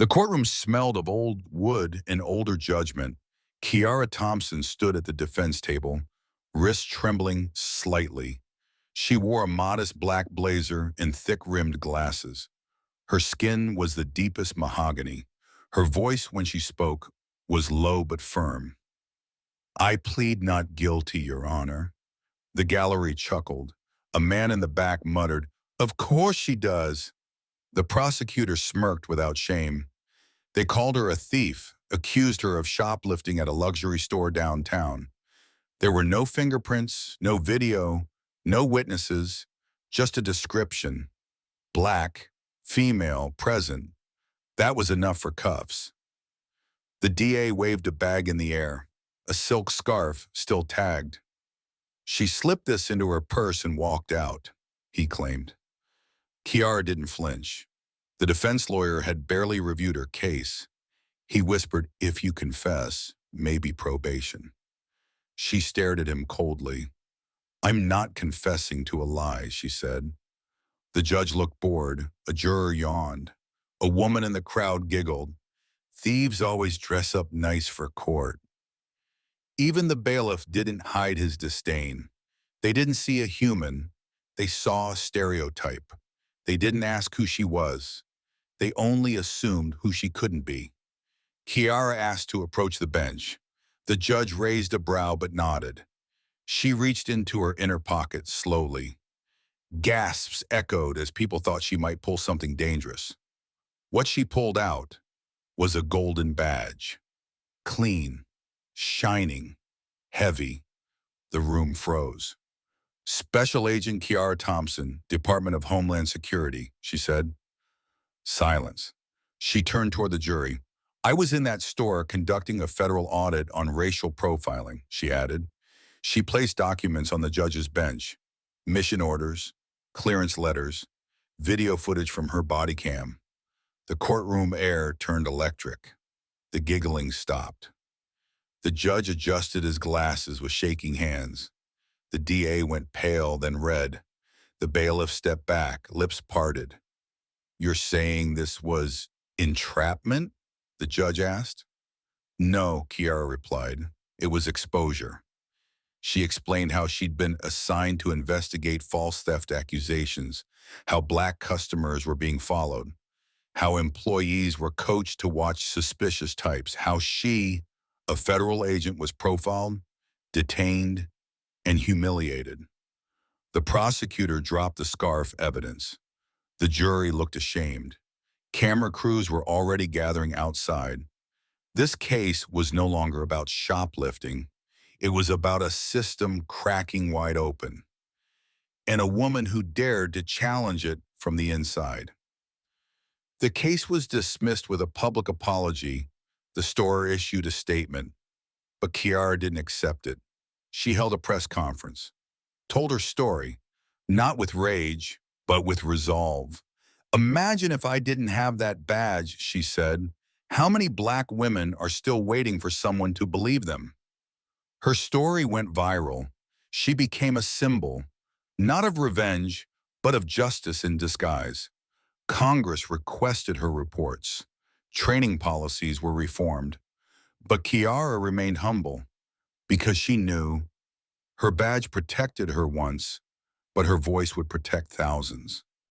The courtroom smelled of old wood and older judgment. Kiara Thompson stood at the defense table, wrists trembling slightly. She wore a modest black blazer and thick-rimmed glasses. Her skin was the deepest mahogany. Her voice, when she spoke, was low but firm. "I plead not guilty, Your Honor." The gallery chuckled. A man in the back muttered, "Of course she does." The prosecutor smirked without shame. They called her a thief, accused her of shoplifting at a luxury store downtown. There were no fingerprints, no video, no witnesses, just a description. Black, female, present. That was enough for cuffs. The DA waved a bag in the air, a silk scarf still tagged. "She slipped this into her purse and walked out," he claimed. Kiara didn't flinch. The defense lawyer had barely reviewed her case. He whispered, "If you confess, maybe probation." She stared at him coldly. "I'm not confessing to a lie," she said. The judge looked bored. A juror yawned. A woman in the crowd giggled. "Thieves always dress up nice for court." Even the bailiff didn't hide his disdain. They didn't see a human. They saw a stereotype. They didn't ask who she was. They only assumed who she couldn't be. Kiara asked to approach the bench. The judge raised a brow but nodded. She reached into her inner pocket slowly. Gasps echoed as people thought she might pull something dangerous. What she pulled out was a golden badge. Clean, shining, heavy. The room froze. "Special Agent Kiara Thompson, Department of Homeland Security," she said. Silence. She turned toward the jury. "I was in that store conducting a federal audit on racial profiling," she added. She placed documents on the judge's bench. Mission orders, clearance letters, video footage from her body cam. The courtroom air turned electric. The giggling stopped. The judge adjusted his glasses with shaking hands. The DA went pale, then red. The bailiff stepped back, lips parted. "You're saying this was entrapment?" the judge asked. "No," Kiara replied. "It was exposure." She explained how she'd been assigned to investigate false theft accusations, how Black customers were being followed, how employees were coached to watch suspicious types, how she, a federal agent, was profiled, detained, and humiliated. The prosecutor dropped the scarf evidence. The jury looked ashamed. Camera crews were already gathering outside. This case was no longer about shoplifting. It was about a system cracking wide open, and a woman who dared to challenge it from the inside. The case was dismissed with a public apology. The store issued a statement, but Kiara didn't accept it. She held a press conference, told her story, not with rage, but with resolve. "Imagine if I didn't have that badge," she said. "How many Black women are still waiting for someone to believe them?" Her story went viral. She became a symbol, not of revenge, but of justice in disguise. Congress requested her reports. Training policies were reformed. But Kiara remained humble because she knew her badge protected her once, but her voice would protect thousands.